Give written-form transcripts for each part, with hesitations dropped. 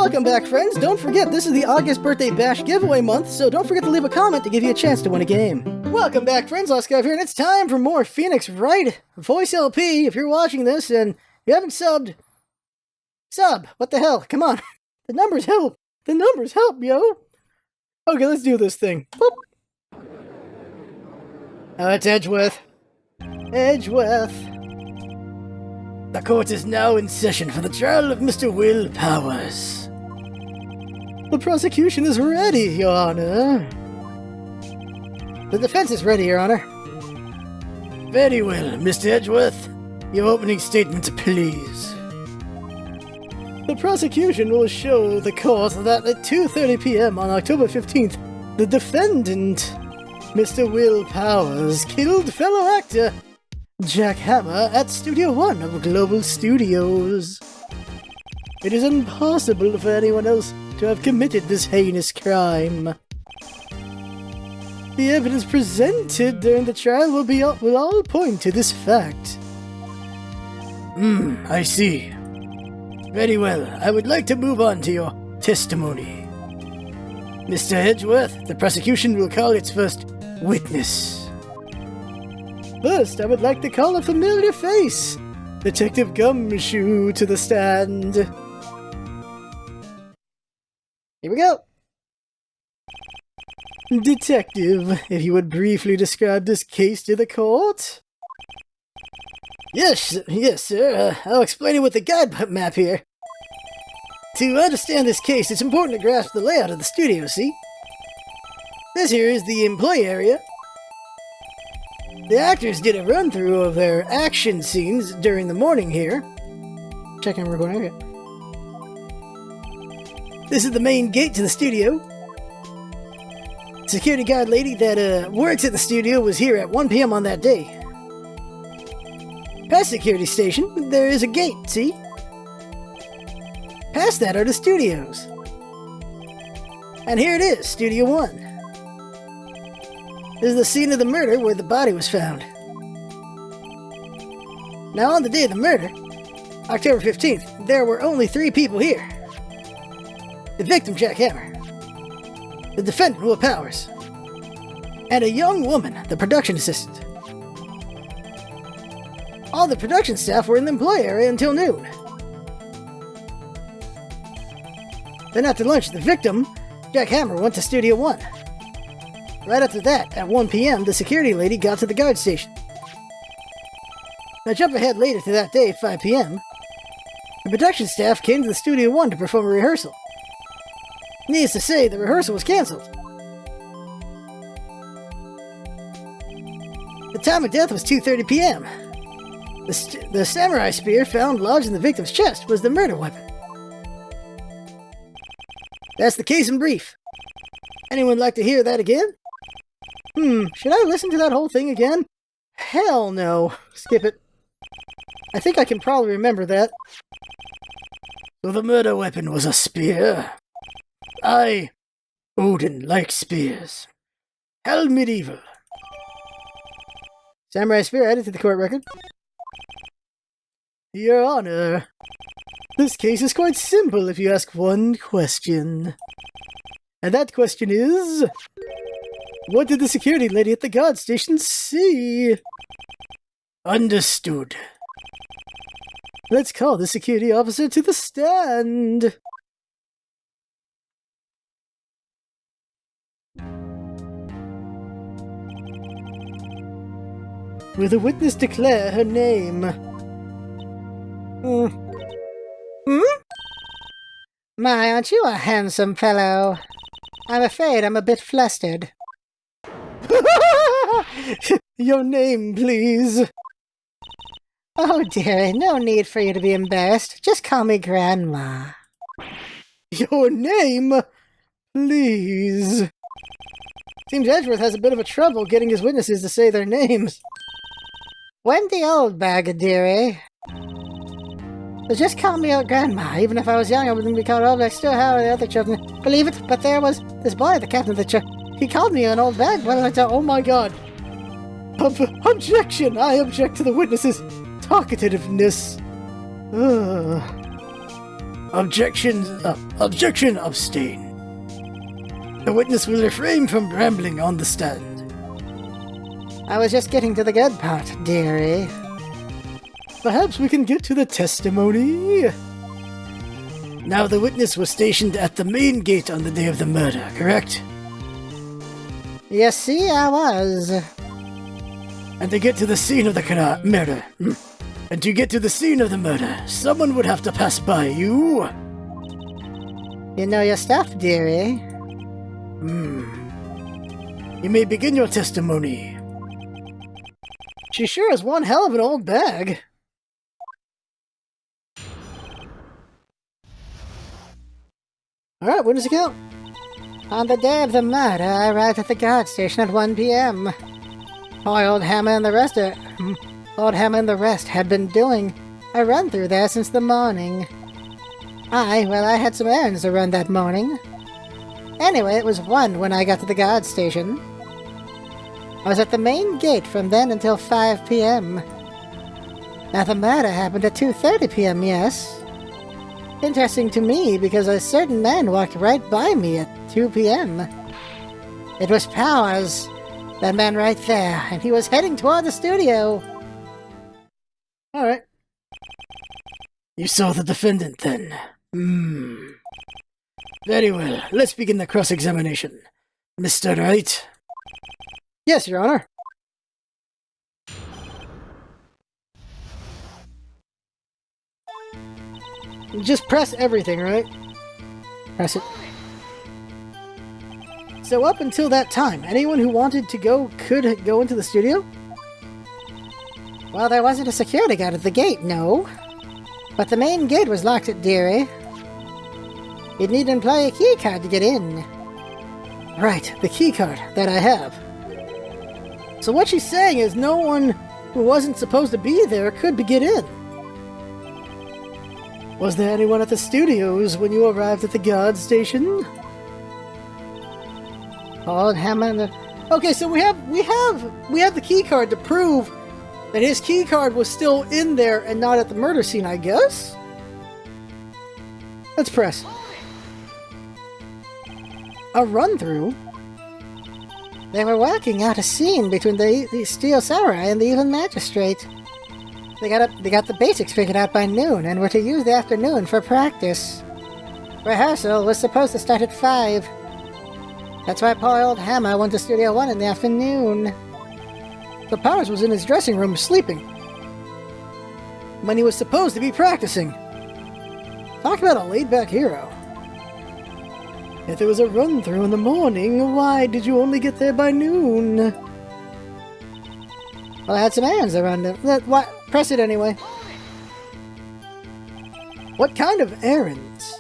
Welcome back, friends! Don't forget, this is the August Birthday Bash giveaway month, so don't forget to leave a comment to give you a chance to win a game. Welcome back, friends! LostScarf here, and it's time for more Phoenix Wright Voice LP. If you're watching this and you haven't subbed, sub! What the hell? Come on! The numbers help! The numbers help, yo! Okay, let's do this thing. Boop. Oh, it's Edgeworth. Edgeworth. The court is now in session for the trial of Mr. Will Powers. The prosecution is ready, Your Honor. The defense is ready, Your Honor. Very well, Mr. Edgeworth. Your opening statement, please. The prosecution will show the court that at 2:30 p.m. on October 15th, the defendant, Mr. Will Powers, killed fellow actor Jack Hammer at Studio 1 of Global Studios. It is impossible for anyone else to have committed this heinous crime. The evidence presented during the trial will all point to this fact. I see. Very well, I would like to move on to your testimony. Mr. Edgeworth, the prosecution will call its first witness. First, I would like to call a familiar face, Detective Gumshoe, to the stand. Here we go. Detective, if you would briefly describe this case to the court? Yes, sir. I'll explain it with the guide map here. To understand this case, it's important to grasp the layout of the studio, see? This here is the employee area. The actors did a run-through of their action scenes during the morning here. Checking recording area. This is the main gate to the studio. Security guard lady that works at the studio was here at 1 p.m. on that day. Past security station, there is a gate, see? Past that are the studios. And here it is, Studio 1. This is the scene of the murder where the body was found. Now on the day of the murder, October 15th, there were only 3 people here. The victim, Jack Hammer. The defendant, Will Powers. And a young woman, the production assistant. All the production staff were in the employee area until noon. Then after lunch, the victim, Jack Hammer, went to Studio 1. Right after that, at 1 p.m., the security lady got to the guard station. Now jump ahead later to that day, 5 p.m. The production staff came to the Studio 1 to perform a rehearsal. Needless to say, the rehearsal was cancelled. The time of death was 2:30 p.m. The samurai spear found lodged in the victim's chest was the murder weapon. That's the case in brief. Anyone like to hear that again? Should I listen to that whole thing again? Hell no. Skip it. I think I can probably remember that. So the murder weapon was a spear. Odin likes spears. Hell medieval. Samurai spear added to the court record. Your Honor, this case is quite simple if you ask one question. And that question is... what did the security lady at the guard station see? Understood. Let's call the security officer to the stand. Will the witness declare her name? My, aren't you a handsome fellow? I'm afraid I'm a bit flustered. Your name, please. Oh dearie, no need for you to be embarrassed. Just call me Grandma. Your name, please. Seems Edgeworth has a bit of a trouble getting his witnesses to say their names. Wendy Oldbag, dearie. So just call me out Grandma. Even if I was young, I wouldn't be called old. I still have the other children. Believe it, but there was this boy, the captain of the church. He called me an old bag. Well, oh my god. Objection! I object to the witness's talkativeness. Objection, abstain. The witness will refrain from rambling on the stand. I was just getting to the good part, dearie. Perhaps we can get to the testimony. Now, the witness was stationed at the main gate on the day of the murder, correct? You see, I was. And to get to the scene of the murder, and to get to the scene of the murder, someone would have to pass by you. You know your stuff, dearie. You may begin your testimony. She sure is one hell of an old bag. Alright, witness account. On the day of the murder, I arrived at the guard station at 1 p.m. Old Hammer and the rest had been doing a run-through there since the morning. I had some errands to run that morning. Anyway, it was 1 when I got to the guard station. I was at the main gate from then until 5 p.m. Now, the murder happened at 2:30 p.m., yes. Interesting to me because a certain man walked right by me at 2 p.m. It was Powers, that man right there, and he was heading toward the studio. Alright. You saw the defendant then? Very well, let's begin the cross-examination. Mr. Wright? Yes, Your Honor. Just press everything, right? Press it. So up until that time, anyone who wanted to go could go into the studio? Well, there wasn't a security guard at the gate, no. But the main gate was locked, dearie. You'd need to employ a key card to get in. Right, the key card that I have. So what she's saying is no one who wasn't supposed to be there could get in. Was there anyone at the studios when you arrived at the guard station? Old Hammer and the... Okay, so we have the key card to prove that his key card was still in there and not at the murder scene, I guess? Let's press. A run-through? They were working out a scene between the Steel Samurai and the Evil Magistrate. They got the basics figured out by noon and were to use the afternoon for practice. Rehearsal was supposed to start at 5. That's why poor old Hammer went to Studio 1 in the afternoon. The Powers was in his dressing room sleeping when he was supposed to be practicing. Talk about a laid-back hero. If there was a run-through in the morning, why did you only get there by noon? Well, I had some errands around them. Press it anyway. What kind of errands?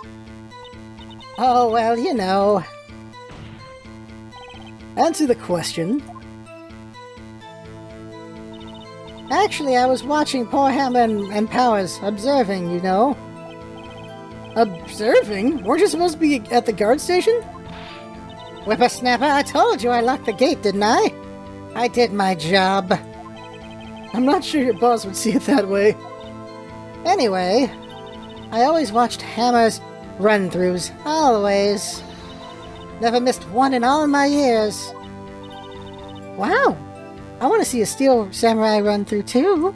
Oh, well, you know. Answer the question. Actually, I was watching poor Hammer and Powers, observing, you know. Observing? Weren't you supposed to be at the guard station? Whippersnapper, I told you I locked the gate, didn't I? I did my job. I'm not sure your boss would see it that way. Anyway, I always watched Hammer's run-throughs. Always. Never missed one in all my years. Wow. I want to see a Steel Samurai run-through, too.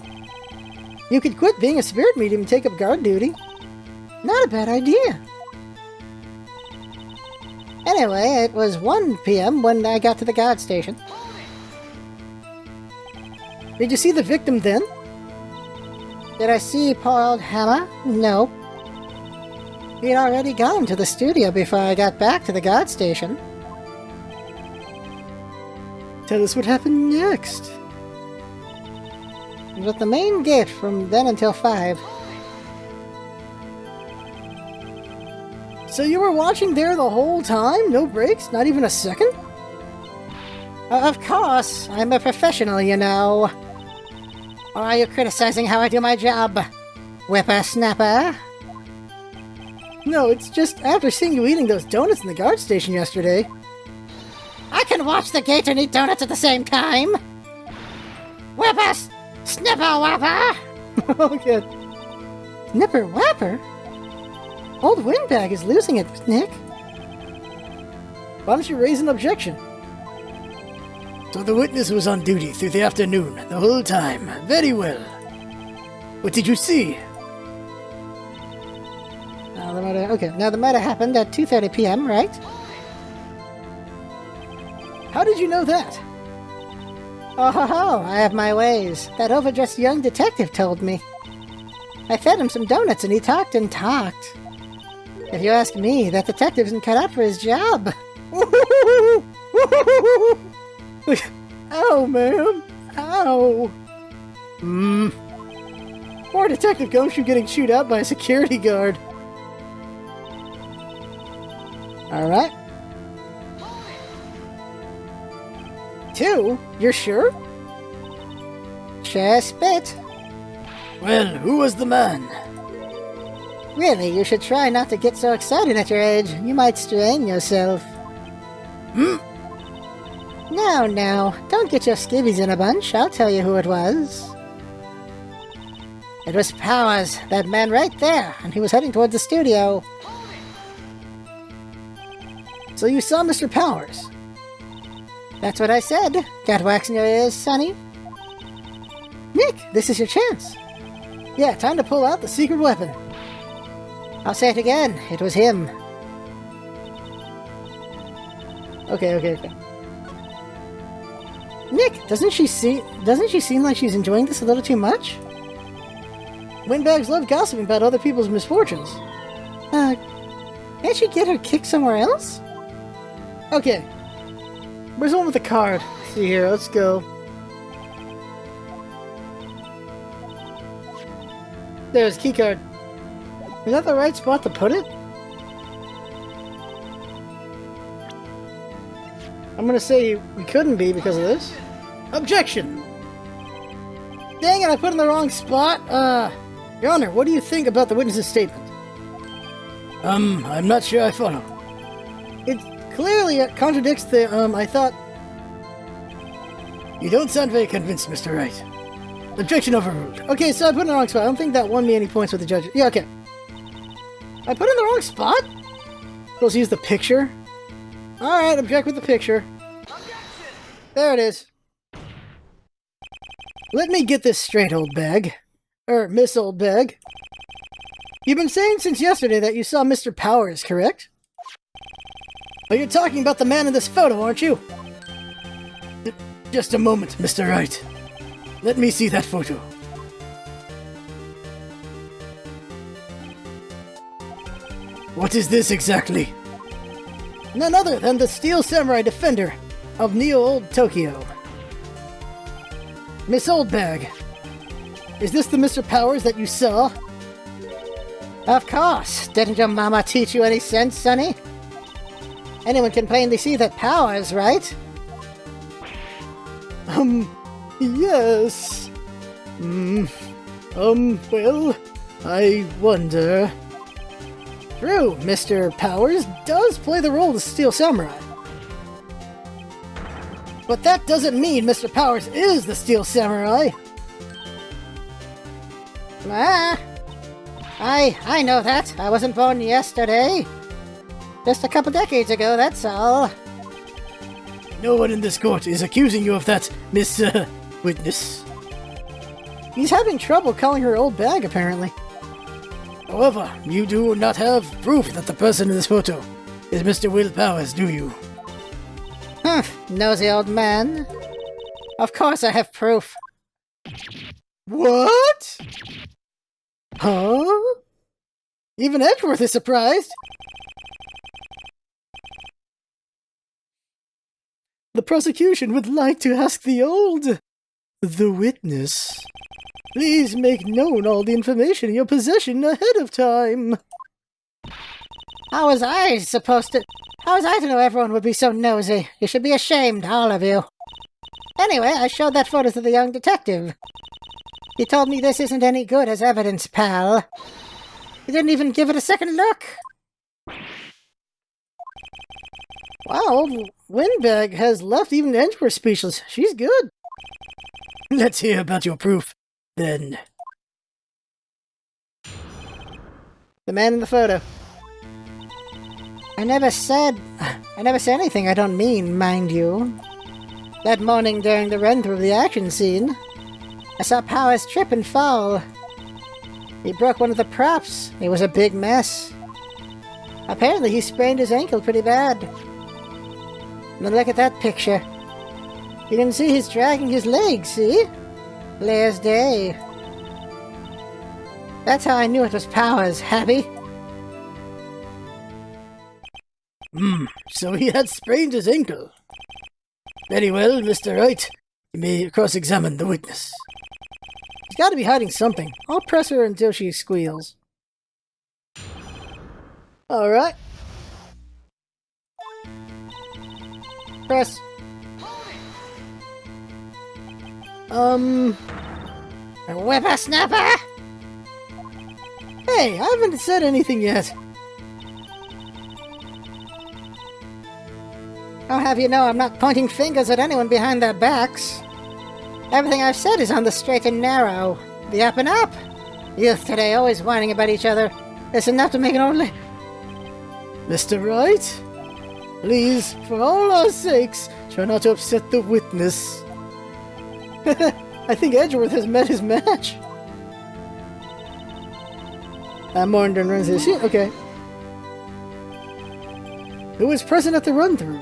You could quit being a spirit medium and take up guard duty. Not a bad idea. Anyway, it was 1 p.m. when I got to the guard station. Did you see the victim then? Did I see poor old Hammer? No. He'd already gone to the studio before I got back to the guard station. Tell us what happened next. It was at the main gate from then until 5. So you were watching there the whole time? No breaks? Not even a second? Of course. I'm a professional, you know. Or are you criticizing how I do my job, whippersnapper? No, it's just after seeing you eating those donuts in the guard station yesterday. I can watch the gate and eat donuts at the same time. Snipper whapper! Oh, good. Snipper whapper? Old Windbag is losing it, Nick. Why don't you raise an objection? So the witness was on duty through the afternoon, the whole time. Very well. What did you see? Now the murder happened at 2:30 p.m., right? How did you know that? Oh ho ho, I have my ways. That overdressed young detective told me. I fed him some donuts and he talked and talked. If you ask me, that detective isn't cut out for his job. Ow, man. Ow. Poor Detective Gumshoe getting chewed out by a security guard. Alright. 2? You're sure? Sure spit. Well, who was the man? Really, you should try not to get so excited at your age. You might strain yourself. No, don't get your skivvies in a bunch. I'll tell you who it was. It was Powers, that man right there, and he was heading towards the studio. So you saw Mr. Powers? That's what I said. Got wax in your ears, Sonny? Nick, this is your chance. Yeah, time to pull out the secret weapon. I'll say it again. It was him. Okay. Nick, doesn't she seem like she's enjoying this a little too much? Windbags love gossiping about other people's misfortunes. Can't she get her kick somewhere else? Okay. Where's the one with the card? Let's see here, let's go. There's keycard. Is that the right spot to put it? I'm gonna say we couldn't be because of this. Objection! Dang it, I put it in the wrong spot. Your Honor, what do you think about the witness's statement? I'm not sure I follow. It clearly contradicts the, I thought... You don't sound very convinced, Mr. Wright. Objection overruled. Okay, so I put it in the wrong spot. I don't think that won me any points with the judge. Yeah, okay. I put it in the wrong spot? Let's use the picture. Alright, object with the picture. There it is. Let me get this straight, old bag. Miss Old Bag. You've been saying since yesterday that you saw Mr. Powers, correct? Oh, you're talking about the man in this photo, aren't you? Just a moment, Mr. Wright. Let me see that photo. What is this exactly? None other than the Steel Samurai Defender of Neo-Old Tokyo. Miss Oldbag, is this the Mr. Powers that you saw? Of course. Didn't your mama teach you any sense, Sonny? Anyone can plainly see that Powers, right? Yes. Well, I wonder... True, Mr. Powers does play the role of the Steel Samurai. But that doesn't mean Mr. Powers is the Steel Samurai. I know that. I wasn't born yesterday. Just a couple decades ago, that's all. No one in this court is accusing you of that, Miss, Witness. He's having trouble calling her old bag, apparently. However, you do not have proof that the person in this photo is Mr. Will Powers, do you? Nosy old man. Of course I have proof. What? Huh? Even Edgeworth is surprised. The prosecution would like to ask the witness. Please make known all the information in your possession ahead of time. How was I to know everyone would be so nosy? You should be ashamed, all of you. Anyway, I showed that photo to the young detective. He told me this isn't any good as evidence, pal. He didn't even give it a second look. Wow, old Windbag has left even Edgeworth speechless. She's good. Let's hear about your proof, then. The man in the photo. I never said anything I don't mean, mind you. That morning during the run-through of the action scene, I saw Powers trip and fall. He broke one of the props. It was a big mess. Apparently he sprained his ankle pretty bad. Now look at that picture. You can see he's dragging his leg, see? Clear as day. That's how I knew it was Powers, Happy. So he had sprained his ankle. Very well, Mr. Wright. You may cross-examine the witness. He's got to be hiding something. I'll press her until she squeals. Alright. Press. Whippersnapper! Hey, I haven't said anything yet. I'll have you know I'm not pointing fingers at anyone behind their backs. Everything I've said is on the straight and narrow. The up and up. Youth today always whining about each other. It's enough to make an only... Mr. Wright? Please, for all our sakes, try not to upset the witness. I think Edgeworth has met his match. Morndon runs this scene. Okay. Who was present at the run-through?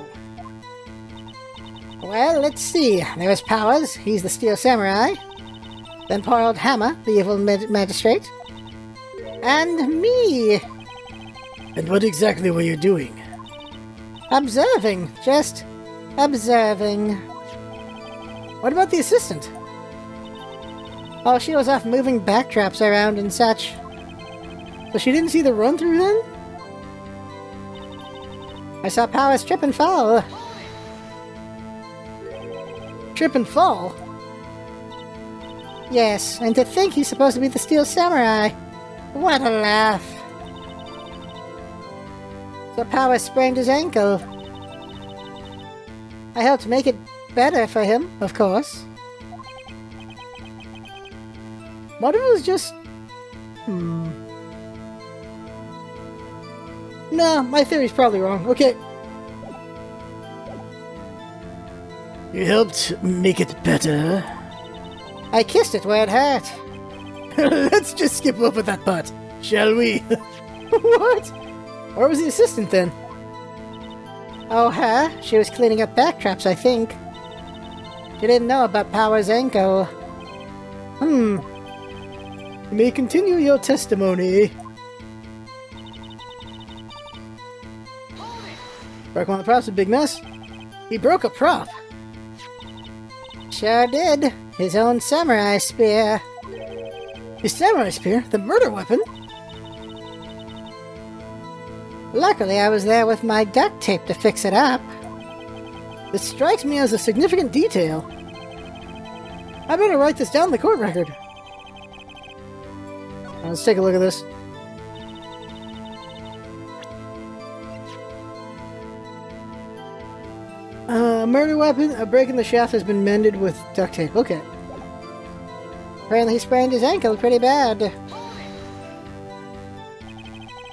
Well, let's see. There was Powers, he's the Steel Samurai. Then poor old Hammer, the Evil Magistrate. And me! And what exactly were you doing? Observing. Just observing. What about the assistant? Oh, she was off moving backdrops around and such. So she didn't see the run-through then? I saw Powers trip and fall. Trip and fall? Yes, and to think he's supposed to be the Steel Samurai. What a laugh. So Powers sprained his ankle. I helped make it better for him, of course. What if it was just... No, my theory's probably wrong. Okay. You helped make it better. I kissed it where it hurt. Let's just skip over that part, shall we? What? Where was the assistant then? Oh, her? She was cleaning up backtraps, I think. She didn't know about Powers' ankle. You may continue your testimony. Broke one of the props, a big mess. He broke a prop. Sure did. His own samurai spear. His samurai spear? The murder weapon? Luckily, I was there with my duct tape to fix it up. This strikes me as a significant detail. I better write this down in the court record. Let's take a look at this. Murder weapon, a break in the shaft has been mended with duct tape. Okay. Apparently he sprained his ankle pretty bad.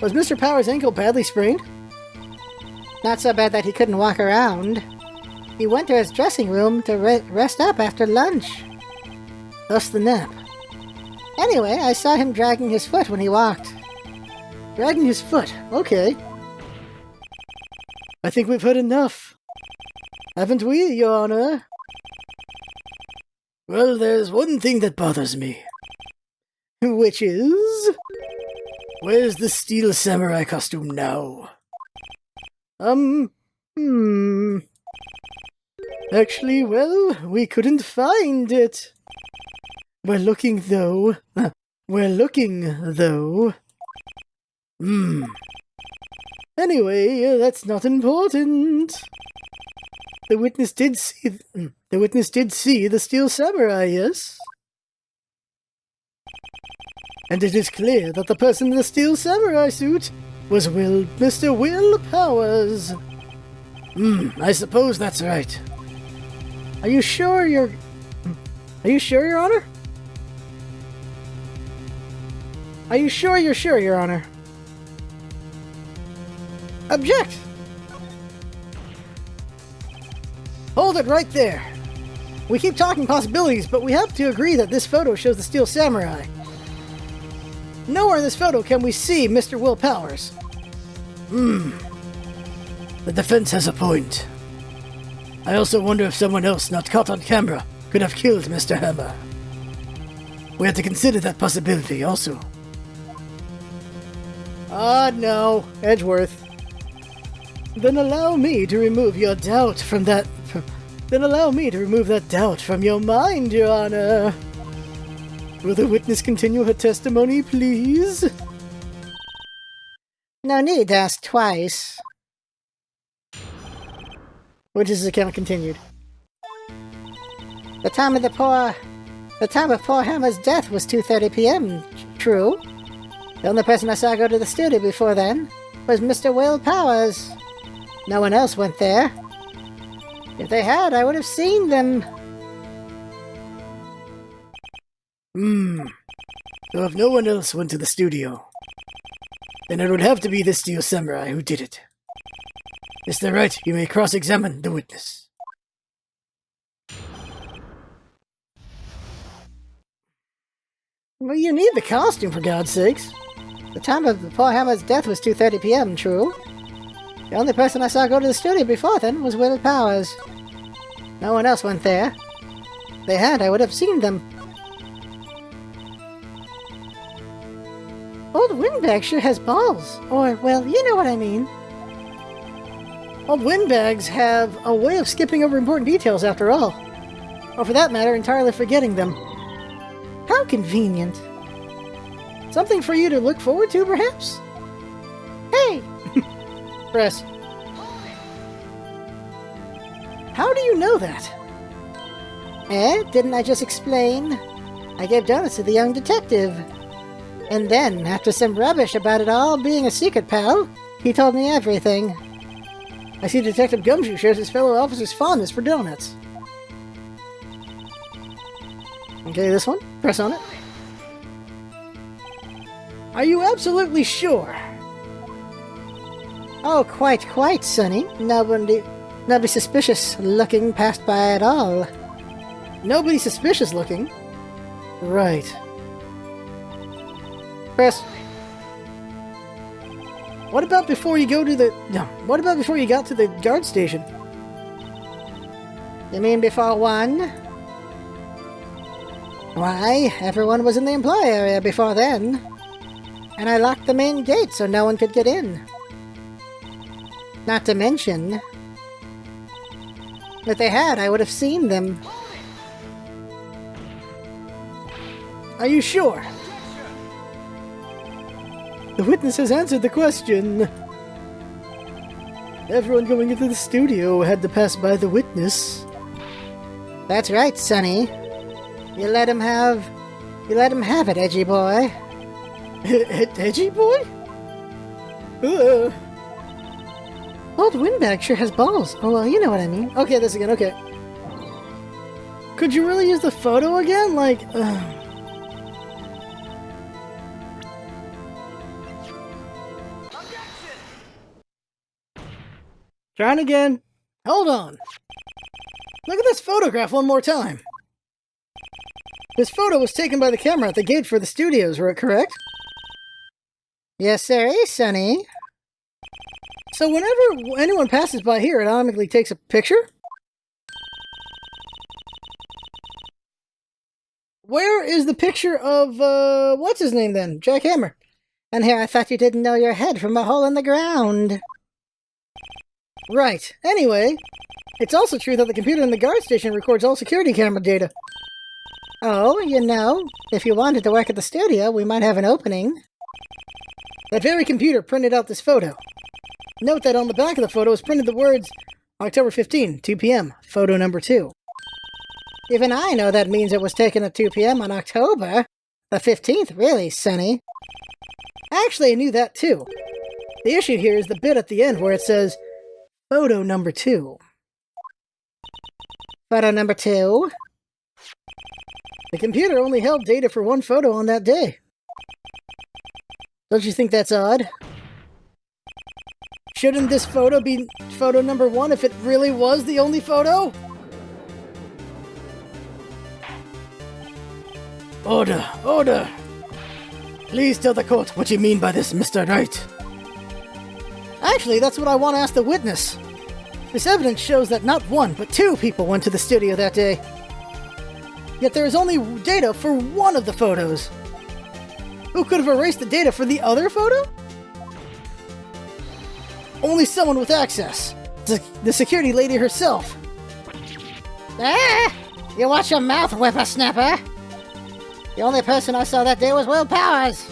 Was Mr. Powers' ankle badly sprained? Not so bad that he couldn't walk around. He went to his dressing room to rest up after lunch. Thus the nap. Anyway, I saw him dragging his foot when he walked. Dragging his foot, okay. I think we've heard enough. Haven't we, Your Honor? Well, there's one thing that bothers me. Which is... Where's the Steel Samurai costume now? Actually, well, we couldn't find it. We're looking, though. Anyway, that's not important. The witness did see the Steel Samurai, yes? And it is clear that the person in the Steel Samurai suit was Mr. Will Powers. I suppose that's right. Are you sure, Your Honor? Are you sure you're sure, Your Honor? Object! Hold it right there. We keep talking possibilities, but we have to agree that this photo shows the Steel Samurai. Nowhere in this photo can we see Mr. Will Powers. The defense has a point. I also wonder if someone else not caught on camera could have killed Mr. Hammer. We have to consider that possibility also. No, Edgeworth. Then allow me to remove your doubt from that... Then allow me to remove that doubt from your mind, Your Honor. Will the witness continue her testimony, please? No need to ask twice. Witness's account continued. The time of poor Hammer's death was 2:30 p.m. True. The only person I saw go to the studio before then was Mr. Will Powers. No one else went there. If they had, I would have seen them. So if no one else went to the studio, then it would have to be the Steel Samurai who did it. Mr. Wright, you may cross-examine the witness. Well, you need the costume, for God's sakes. The time of the poor Hammer's death was 2:30 p.m., true. The only person I saw go to the studio before then was Will Powers. No one else went there. If they had, I would have seen them. Old Windbag sure has balls. Or, well, you know what I mean. Old windbags have a way of skipping over important details after all. Or for that matter, entirely forgetting them. How convenient. Something for you to look forward to, perhaps? Hey! Press. How do you know that? Didn't I just explain? I gave donuts to the young detective. And then, after some rubbish about it all being a secret, pal, he told me everything. I see Detective Gumshoe shares his fellow officer's fondness for donuts. Okay, this one. Press on it. Are you absolutely sure? Oh, quite, Sonny. Nobody suspicious looking passed by at all. Nobody suspicious looking? Right. Press. What about before you got to the guard station? You mean before 1? Why, everyone was in the employee area before then. And I locked the main gate so no one could get in. Not to mention, if they had, I would have seen them. Are you sure? The witness has answered the question. Everyone going into the studio had to pass by the witness. That's right, Sonny. You let him have it, edgy boy. Edgy boy? Old Windbag sure has balls. Oh, well, you know what I mean. Okay, this again, okay. Could you really use the photo again? Like, Trying again. Hold on. Look at this photograph one more time. This photo was taken by the camera at the gate for the studios, right? Correct? Yes, sir, Sonny. So whenever anyone passes by here, it automatically takes a picture? Where is the picture of, what's his name then? Jack Hammer. And here I thought you didn't know your head from a hole in the ground. Right. Anyway, it's also true that the computer in the guard station records all security camera data. Oh, you know, if you wanted to work at the studio, we might have an opening. That very computer printed out this photo. Note that on the back of the photo is printed the words, October 15, 2 p.m., photo number 2. Even I know that means it was taken at 2 p.m. on October the 15th, really, Sonny. Actually, I knew that too. The issue here is the bit at the end where it says, photo number 2. Photo number 2? The computer only held data for one photo on that day. Don't you think that's odd? shouldn't this photo be photo number 1 if it really was the only photo? Order! Order! Please tell the court what you mean by this, Mr. Wright. Actually, that's what I want to ask the witness. This evidence shows that not 1, but 2 people went to the studio that day. Yet there is only data for 1 of the photos. Who could have erased the data for the other photo? Only someone with access. The security lady herself. Ah! You watch your mouth, whippersnapper! The only person I saw that day was Will Powers!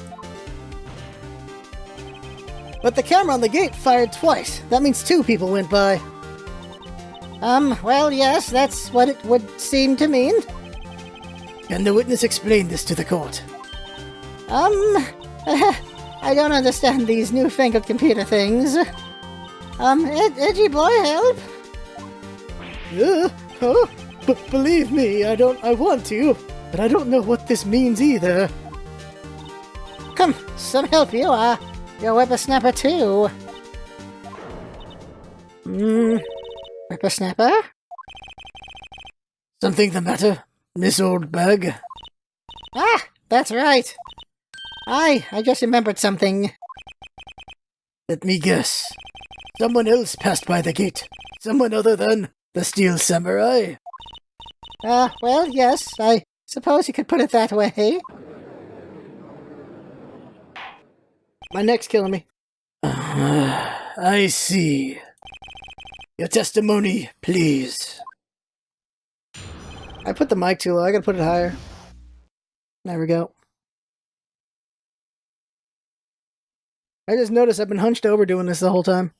But the camera on the gate fired twice. That means 2 people went by. Well, yes, that's what it would seem to mean. Can the witness explain this to the court? I don't understand these newfangled computer things. Edgy boy, help? Believe me, I want to, but I don't know what this means either. Some help you are. You're whippersnapper too. Whippersnapper? Something the matter, Miss Oldbag? Ah, that's right. I just remembered something. Let me guess. Someone else passed by the gate. Someone other than the Steel Samurai? Well, yes, I suppose you could put it that way. My neck's killing me. I see. Your testimony, please. I put the mic too low. I gotta put it higher. There we go. I just noticed I've been hunched over doing this the whole time.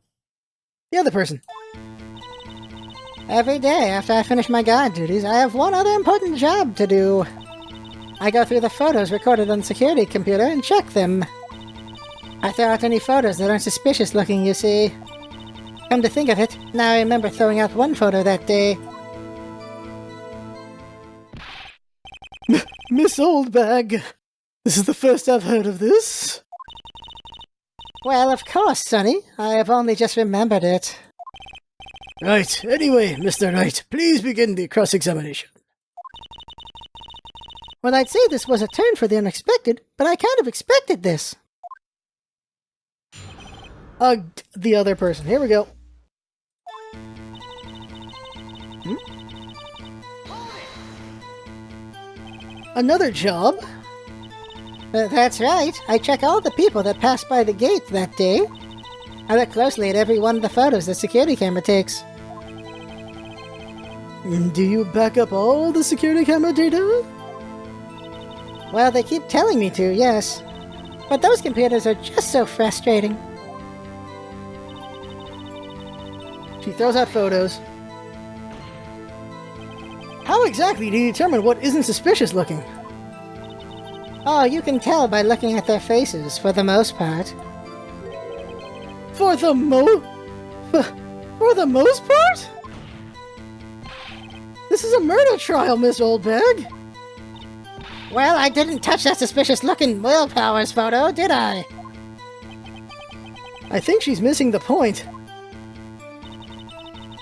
The other person. Every day after I finish my guard duties, I have one other important job to do. I go through the photos recorded on the security computer and check them. I throw out any photos that aren't suspicious looking, you see. Come to think of it, now I remember throwing out one photo that day. Miss Oldbag, this is the first I've heard of this. Well, of course, Sonny. I have only just remembered it. Right. Anyway, Mr. Wright, please begin the cross-examination. Well, I'd say this was a turn for the unexpected, but I kind of expected this. The other person. Here we go. Another job? That's right. I check all the people that passed by the gate that day. I look closely at every one of the photos the security camera takes. Do you back up all the security camera data? Well, they keep telling me to, yes. But those computers are just so frustrating. She throws out photos. How exactly do you determine what isn't suspicious looking? Oh, you can tell by looking at their faces, for the most part. For the most part? This is a murder trial, Miss Oldbag. Well, I didn't touch that suspicious-looking Will Powers photo, did I? I think she's missing the point.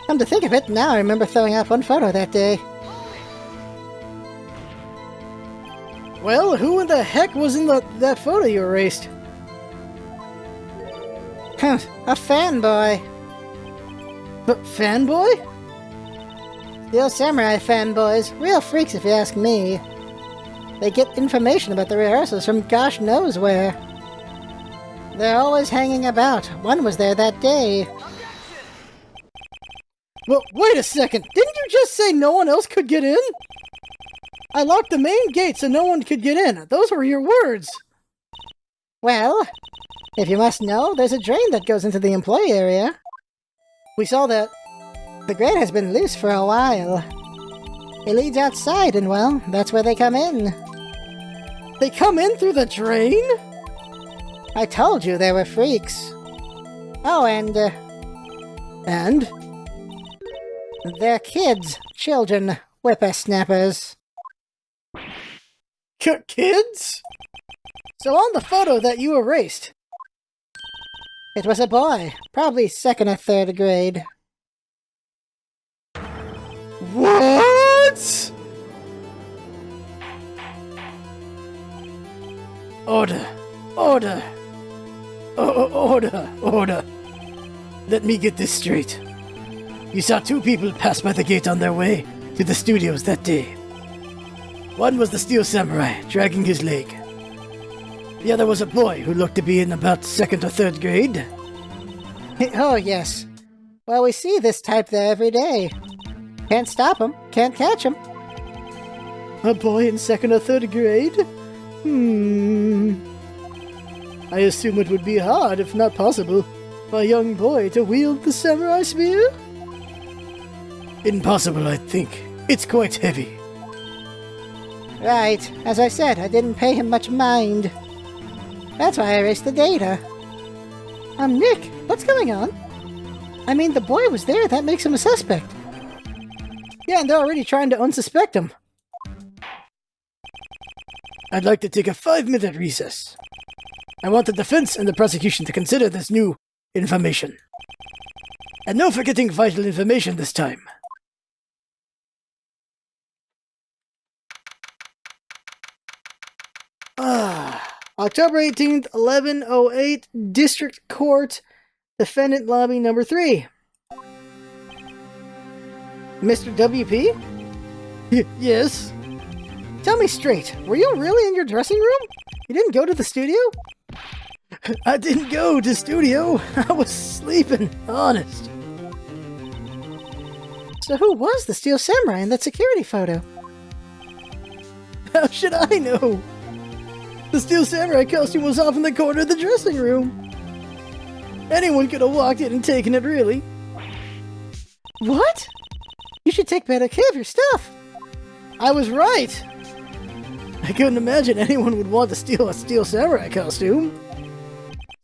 Come to think of it, now I remember throwing out one photo that day. Well, who in the heck was in that photo you erased? A fanboy. Fanboy? The old samurai fanboys, real freaks if you ask me. They get information about the rehearsals from gosh knows where. They're always hanging about. One was there that day. Well, wait a second. Didn't you just say no one else could get in? I locked the main gate so no one could get in. Those were your words. Well, if you must know, there's a drain that goes into the employee area. We saw that. The grate has been loose for a while. It leads outside, and well, that's where they come in. They come in through the drain? I told you they were freaks. Oh, and... And? They're kids. Children. Whippersnappers. Kids? So on the photo that you erased, It was a boy, probably 2nd or 3rd grade. What? Order! Order! Order! Let me get this straight. You saw 2 people pass by the gate on their way to the studios that day. One was the Steel Samurai, dragging his leg. The other was a boy who looked to be in about 2nd or 3rd grade. Oh, yes. Well, we see this type there every day. Can't stop him, can't catch him. A boy in 2nd or 3rd grade? I assume it would be hard, if not possible, for a young boy to wield the samurai spear? Impossible, I think. It's quite heavy. Right. As I said, I didn't pay him much mind. That's why I erased the data. Nick, what's going on? I mean, the boy was there, that makes him a suspect. Yeah, and they're already trying to unsuspect him. I'd like to take a 5-minute recess. I want the defense and the prosecution to consider this new information. And no forgetting vital information this time. October 18th, 11:08, District Court, Defendant Lobby number 3. Mr. WP? Yes? Tell me straight, were you really in your dressing room? You didn't go to the studio? I didn't go to studio. I was sleeping, honest. So who was the Steel Samurai in that security photo? How should I know? The Steel Samurai costume was off in the corner of the dressing room. Anyone could have walked in and taken it, really. What? You should take better care of your stuff. I was right. I couldn't imagine anyone would want to steal a Steel Samurai costume.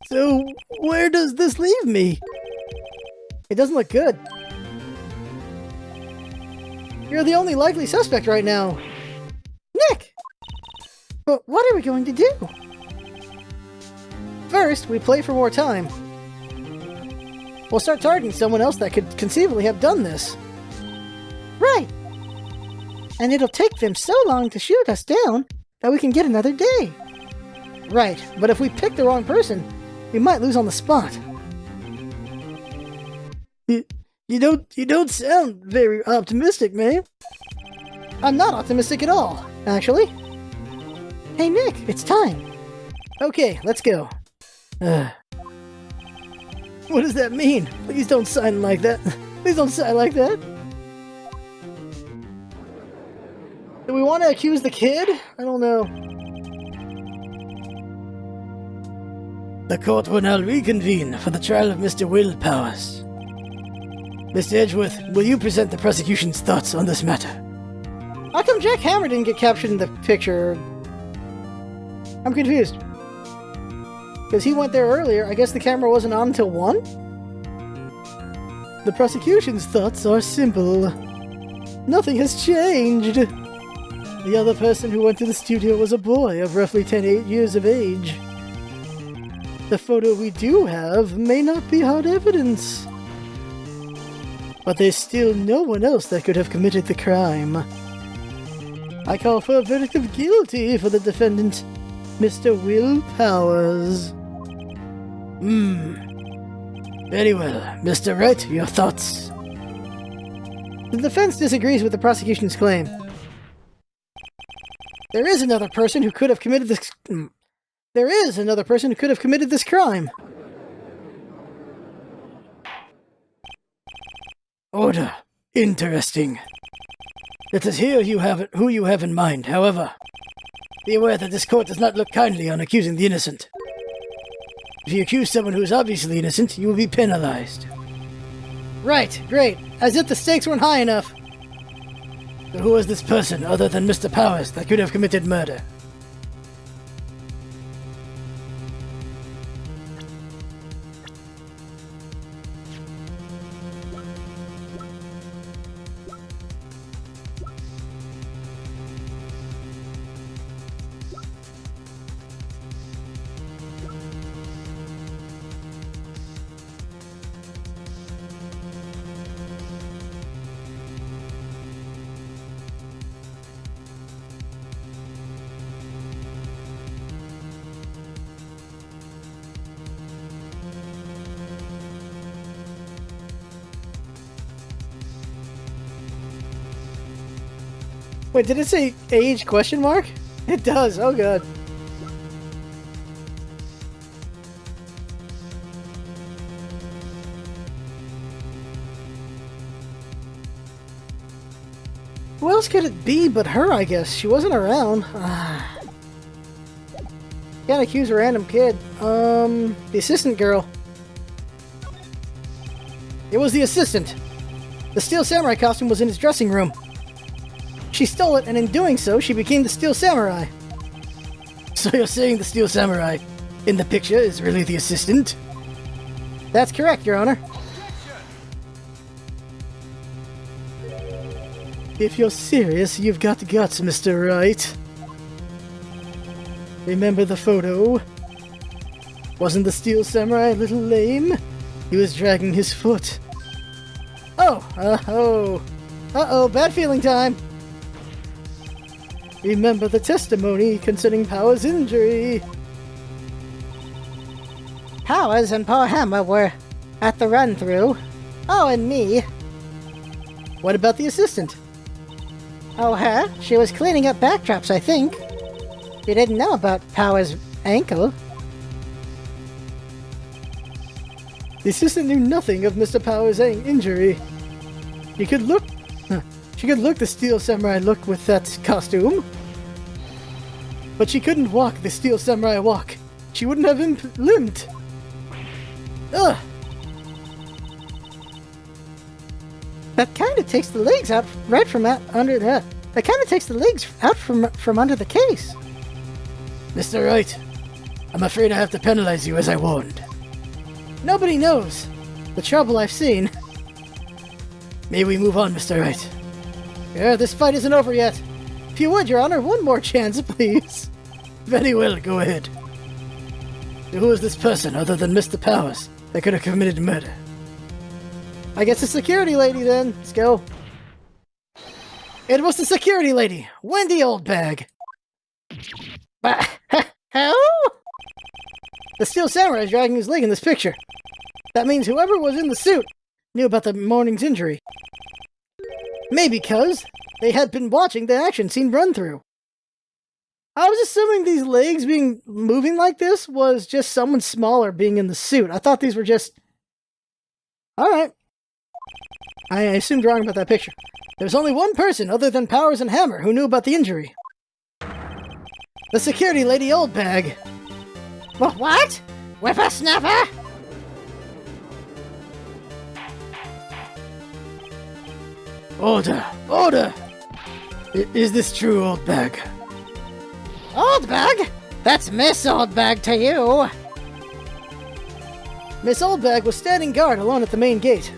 So, where does this leave me? It doesn't look good. You're the only likely suspect right now. Nick! But what are we going to do? First, we play for more time. We'll start targeting someone else that could conceivably have done this. Right. And it'll take them so long to shoot us down that we can get another day. Right, but if we pick the wrong person, we might lose on the spot. You don't sound very optimistic, man. I'm not optimistic at all, actually. Hey Nick, it's time. Okay, let's go. What does that mean? Please don't sign like that. Please don't sign like that. Do we want to accuse the kid? I don't know. The court will now reconvene for the trial of Mr. Will Powers. Mr. Edgeworth, will you present the prosecution's thoughts on this matter? How come Jack Hammer didn't get captured in the picture? I'm confused. Because he went there earlier, I guess the camera wasn't on until 1? The prosecution's thoughts are simple. Nothing has changed. The other person who went to the studio was a boy of roughly 8 years of age. The photo we do have may not be hard evidence. But there's still no one else that could have committed the crime. I call for a verdict of guilty for the defendant, Mr. Will Powers. Very well. Mr. Wright, your thoughts? The defense disagrees with the prosecution's claim. There is another person who could have committed this... There is another person who could have committed this crime. Order. Interesting. Let us hear who you have in mind, however. Be aware that this court does not look kindly on accusing the innocent. If you accuse someone who is obviously innocent, you will be penalized. Right, great. As if the stakes weren't high enough. So who was this person other than Mr. Powers that could have committed murder? Wait, did it say age question mark? It does, oh god. Who else could it be but her, I guess? She wasn't around. Can't accuse a random kid. The assistant girl. It was the assistant. The Steel Samurai costume was in his dressing room. She stole it, and in doing so, she became the Steel Samurai. So you're saying the Steel Samurai in the picture is really the assistant? That's correct, Your Honor. If you're serious, you've got guts, Mr. Wright. Remember the photo? Wasn't the Steel Samurai a little lame? He was dragging his foot. Uh-oh, bad feeling time. Remember the testimony concerning Powers' injury. Powers and poor Hammer were at the run-through. Oh, and me. What about the assistant? Oh, her? She was cleaning up backdrops, I think. She didn't know about Powers' ankle. The assistant knew nothing of Mr. Powers' injury. She could look the Steel Samurai look with that costume. But she couldn't walk the Steel Samurai walk. She wouldn't have limped. Ugh! That kind of takes the legs out right from under the... That kind of takes the legs out from under the case. Mr. Wright, I'm afraid I have to penalize you as I warned. Nobody knows the trouble I've seen. May we move on, Mr. Wright? Yeah, this fight isn't over yet. If you would, Your Honor, one more chance, please. Very well, go ahead. So who is this person other than Mr. Powers that could have committed murder? I guess the security lady, then. Let's go. It was the security lady, Wendy Oldbag. Who? The Steel Samurai is dragging his leg in this picture. That means whoever was in the suit knew about the morning's injury. Maybe because they had been watching the action scene run through. I was assuming these legs moving like this was just someone smaller being in the suit. I thought these were just... Alright. I assumed wrong about that picture. There was only one person other than Powers and Hammer who knew about the injury. The security lady Oldbag. What? Whippersnapper? Order! Order! Is this true, Oldbag? Oldbag? That's Miss Oldbag to you. Miss Oldbag was standing guard alone at the main gate.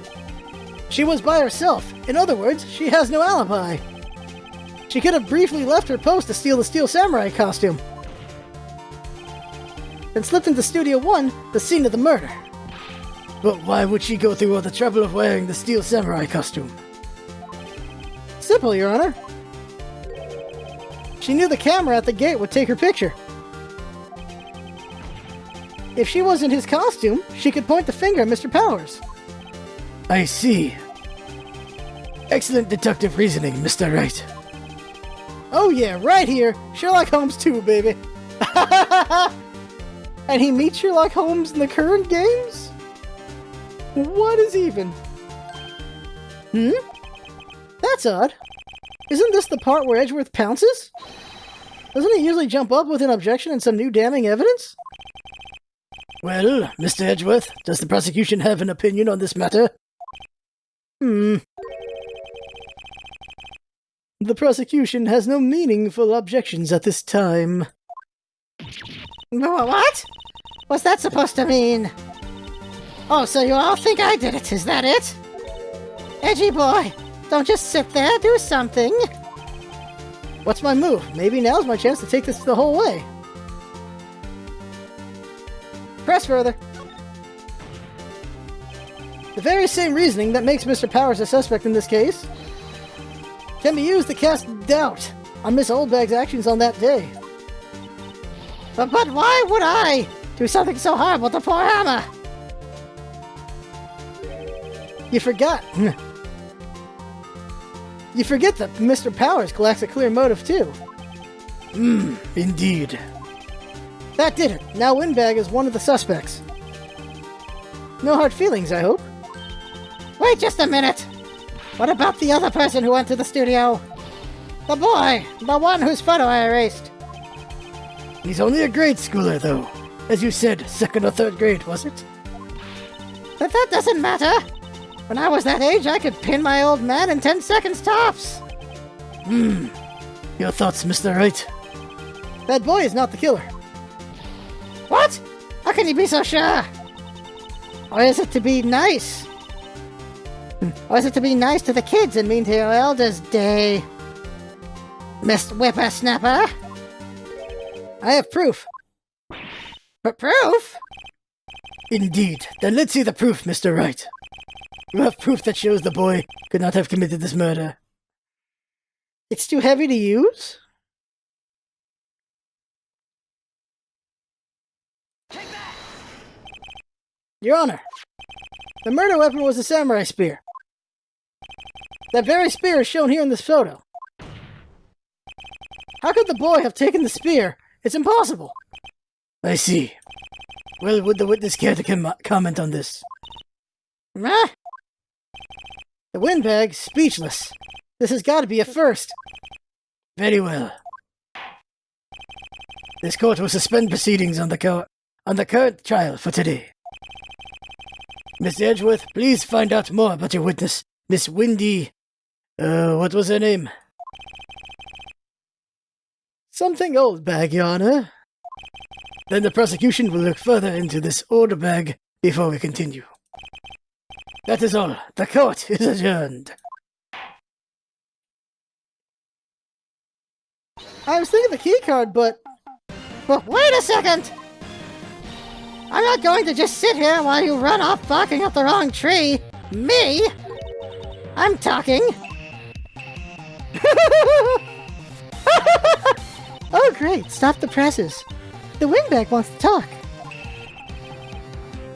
She was by herself. In other words, she has no alibi. She could have briefly left her post to steal the Steel Samurai costume, then slipped into Studio 1, the scene of the murder. But why would she go through all the trouble of wearing the Steel Samurai costume? Simple, Your Honor. She knew the camera at the gate would take her picture. If she wasn't his costume, she could point the finger at Mr. Powers. I see. Excellent deductive reasoning, Mr. Wright. Oh yeah, right here. Sherlock Holmes 2, baby. And he meets Sherlock Holmes in the current games? What is even? That's odd. Isn't this the part where Edgeworth pounces? Doesn't he usually jump up with an objection and some new damning evidence? Well, Mr. Edgeworth, does the prosecution have an opinion on this matter? The prosecution has no meaningful objections at this time. What? What's that supposed to mean? Oh, so you all think I did it, is that it? Edgy boy, don't just sit there, do something. What's my move? Maybe now's my chance to take this the whole way. Press further. The very same reasoning that makes Mr. Powers a suspect in this case can be used to cast doubt on Miss Oldbag's actions on that day. But why would I do something so horrible to poor Hammer? You forgot. You forget that Mr. Powers lacks a clear motive, too. Indeed. That did it. Now Windbag is one of the suspects. No hard feelings, I hope. Wait just a minute! What about the other person who went to the studio? The boy! The one whose photo I erased. He's only a grade schooler, though. As you said, 2nd or 3rd grade, was it? But that doesn't matter! When I was that age, I could pin my old man in 10 seconds tops! Your thoughts, Mr. Wright? That boy is not the killer. What? How can you be so sure? Or is it to be nice? Or is it to be nice to the kids and mean to your elders' day? Miss Whippersnapper? I have proof. Proof? Indeed. Then let's see the proof, Mr. Wright. You have proof that shows the boy could not have committed this murder. It's too heavy to use? Your Honor, the murder weapon was a samurai spear. That very spear is shown here in this photo. How could the boy have taken the spear? It's impossible. I see. Well, would the witness care to comment on this? Meh? The windbag, speechless. This has got to be a first. Very well. This court will suspend proceedings on the current trial for today. Miss Edgeworth, please find out more about your witness, Miss Windy... what was her name? Something old bag, Your Honor. Then the prosecution will look further into this old bag before we continue. That is all. The court is adjourned. I was thinking the key card, but wait a second! I'm not going to just sit here while you run off barking up the wrong tree. Me? I'm talking. Oh, great. Stop the presses. The windbag wants to talk.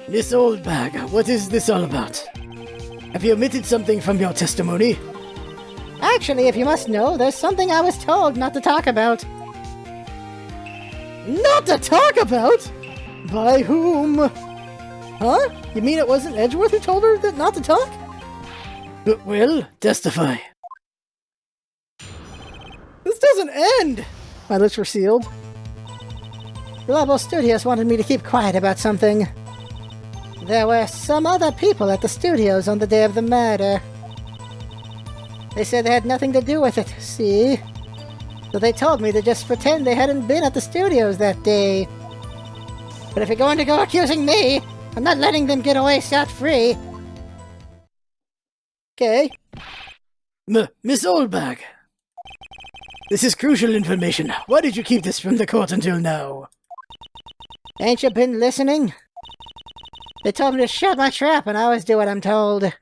Miss Oldbag, what is this all about? Have you omitted something from your testimony? Actually, if you must know, there's something I was told not to talk about. Not to talk about? By whom? Huh? You mean it wasn't Edgeworth who told her that not to talk? Well, testify. This doesn't end! My lips were sealed. Global Studios wanted me to keep quiet about something. There were some other people at the studios on the day of the murder. They said they had nothing to do with it, see? So they told me to just pretend they hadn't been at the studios that day. But if you're going to go accusing me, I'm not letting them get away scot-free. Okay. Miss Oldbag. This is crucial information. Why did you keep this from the court until now? Ain't you been listening? They told me to shut my trap and I always do what I'm told.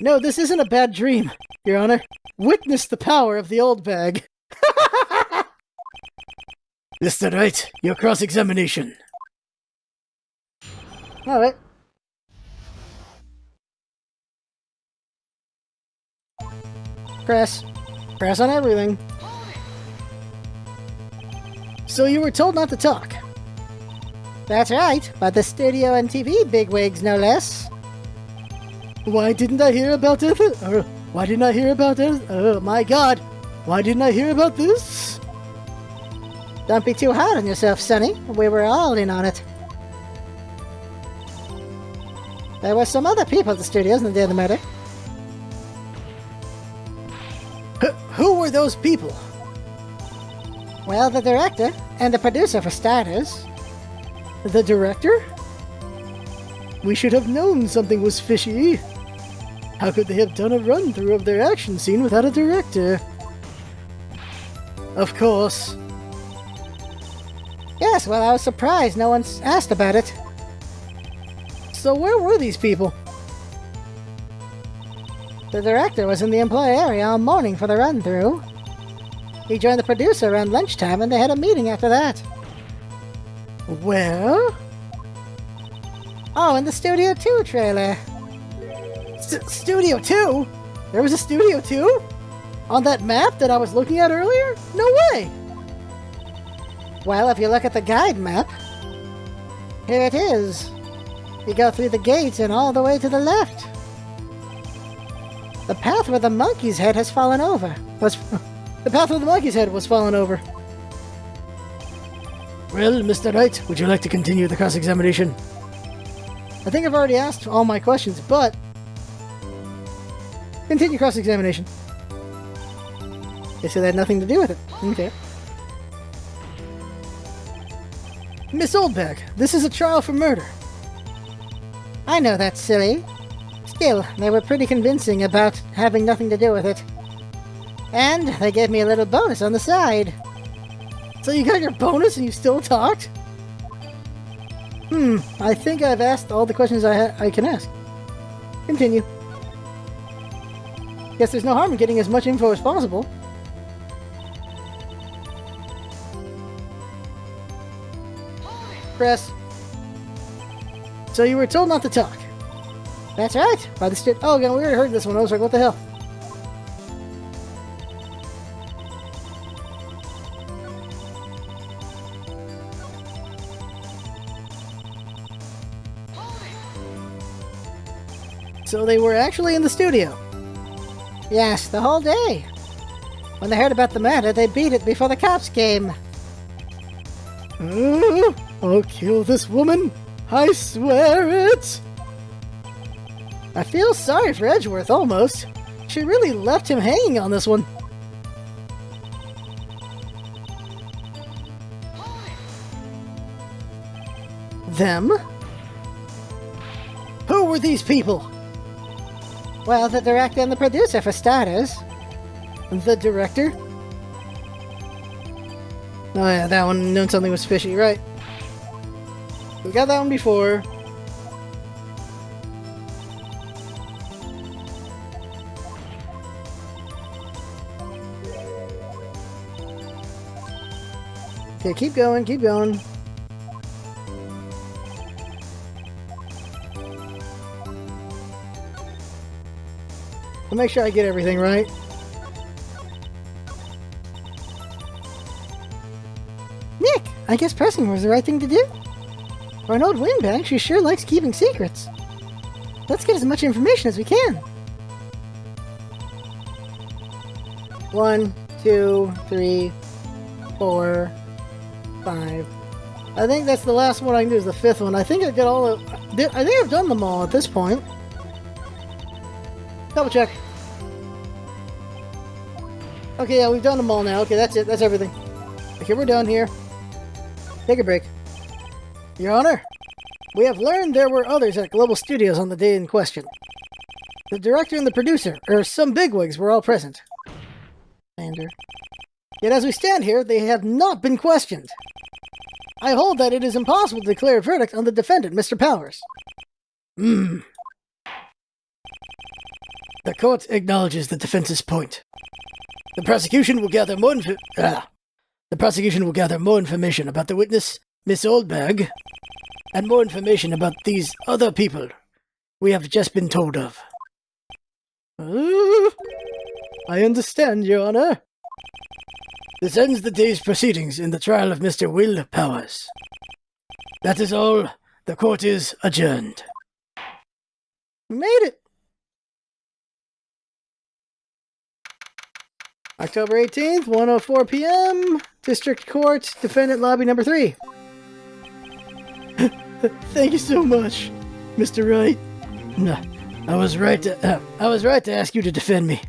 No, this isn't a bad dream, Your Honor. Witness the power of the old bag. Mr. Wright, your cross-examination. Alright. Press. Press on everything. So you were told not to talk. That's right, by the studio and TV bigwigs, no less. Why didn't I hear about it? Why didn't I hear about it? Oh my god! Why didn't I hear about this? Don't be too hard on yourself, Sonny. We were all in on it. There were some other people at the studios on the day of the murder. Who were those people? Well, the director and the producer for starters. The director? We should have known something was fishy. How could they have done a run-through of their action scene without a director? Of course. Yes, well, I was surprised no one's asked about it. So where were these people? The director was in the employee area all morning for the run-through. He joined the producer around lunchtime and they had a meeting after that. Where? Oh, in the Studio 2 trailer. Studio 2? There was a studio too? On that map that I was looking at earlier? No way! Well, if you look at the guide map, here it is. You go through the gates and all the way to the left. The path where the monkey's head has fallen over. The path where the monkey's head was fallen over. Well, Mr. Wright, would you like to continue the cross-examination? I think I've already asked all my questions, but... Continue cross-examination. They said that had nothing to do with it. Okay. Miss Oldbag, this is a trial for murder. I know that's silly. Still, they were pretty convincing about having nothing to do with it. And they gave me a little bonus on the side. So you got your bonus and you still talked? I think I've asked all the questions I can ask. Continue. Guess there's no harm in getting as much info as possible. Press. So you were told not to talk. That's right. By the oh, again, we already heard this one. I was like, what the hell? So they were actually in the studio. Yes, the whole day. When they heard about the matter, they beat it before the cops came. I'll kill this woman. I swear it. I feel sorry for Edgeworth, almost. She really left him hanging on this one. Them? Who were these people? Well, the director and the producer, for starters. The director? Oh yeah, that one knew something was fishy, right? We got that one before. Okay, keep going, keep going. I'll make sure I get everything right. Nick, I guess pressing was the right thing to do. For an old windbag, she sure likes keeping secrets. Let's get as much information as we can. 1, 2, 3, 4, 5. I think that's the last one I can do is the 5th one. I think I got all of... I think I've done them all at this point. Double check. Okay, yeah, we've done them all now. Okay, that's it. That's everything. Okay, we're done here. Take a break. Your Honor, we have learned there were others at Global Studios on the day in question. The director and the producer, or some bigwigs, were all present. Yet as we stand here, they have not been questioned. I hold that it is impossible to declare a verdict on the defendant, Mr. Powers. The court acknowledges the defense's point. The prosecution will gather more information about the witness, Miss Oldbag, and more information about these other people we have just been told of. I understand, Your Honor. This ends the day's proceedings in the trial of Mr. Will Powers. That is all. The court is adjourned. We made it! October 18th, 1:04 p.m. District Court, Defendant Lobby number 3. Thank you so much, Mr. Wright. No, I was right to ask you to defend me.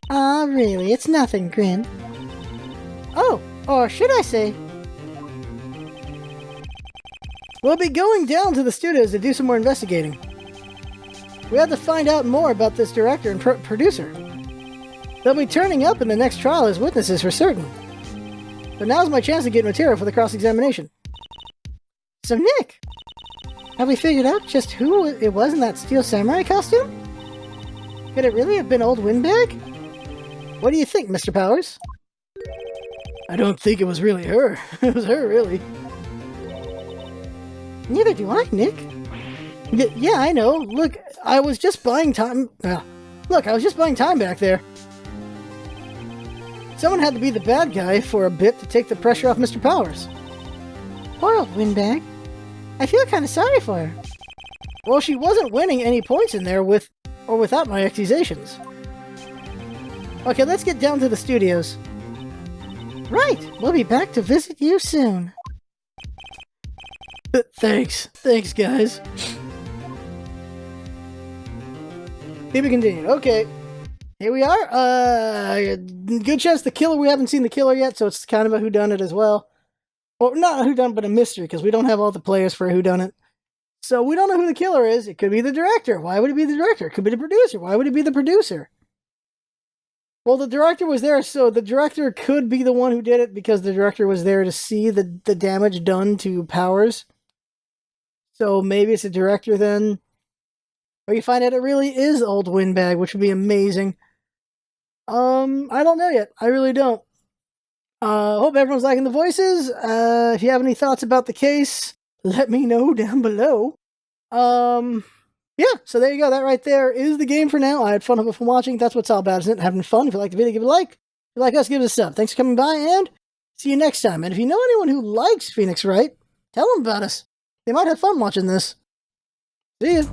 Aw, really, it's nothing, Grin. Oh, or should I say... We'll be going down to the studios to do some more investigating. We have to find out more about this director and producer. They'll be turning up in the next trial as witnesses for certain. But now's my chance to get material for the cross-examination. So, Nick, have we figured out just who it was in that steel samurai costume? Could it really have been old Windbag? What do you think, Mr. Powers? I don't think it was really her. It was her, really. Neither do I, Nick. Yeah, I know. Look, I was just buying time. Look, I was just buying time back there. Someone had to be the bad guy for a bit to take the pressure off Mr. Powers. Poor old windbag. I feel kind of sorry for her. Well, she wasn't winning any points in there with or without my accusations. Okay, let's get down to the studios. Right, we'll be back to visit you soon. Thanks, guys. Keep it continued. Okay, here we are. Good chance the killer. We haven't seen the killer yet, so it's kind of a whodunit as well. Or not a whodunit, but a mystery, because we don't have all the players for a whodunit. So we don't know who the killer is. It could be the director. Why would it be the director? It could be the producer. Why would it be the producer? Well, the director was there, so the director could be the one who did it because the director was there to see the damage done to Powers. So maybe it's the director then. Or you find out it really is old Windbag, which would be amazing. I don't know yet. I really don't. Hope everyone's liking the voices. If you have any thoughts about the case, let me know down below. Yeah, so there you go. That right there is the game for now. I had fun from watching. That's what it's all about, isn't it? Having fun. If you like the video, give it a like. If you like us, give it a sub. Thanks for coming by, and see you next time. And if you know anyone who likes Phoenix Wright, tell them about us. They might have fun watching this. See ya.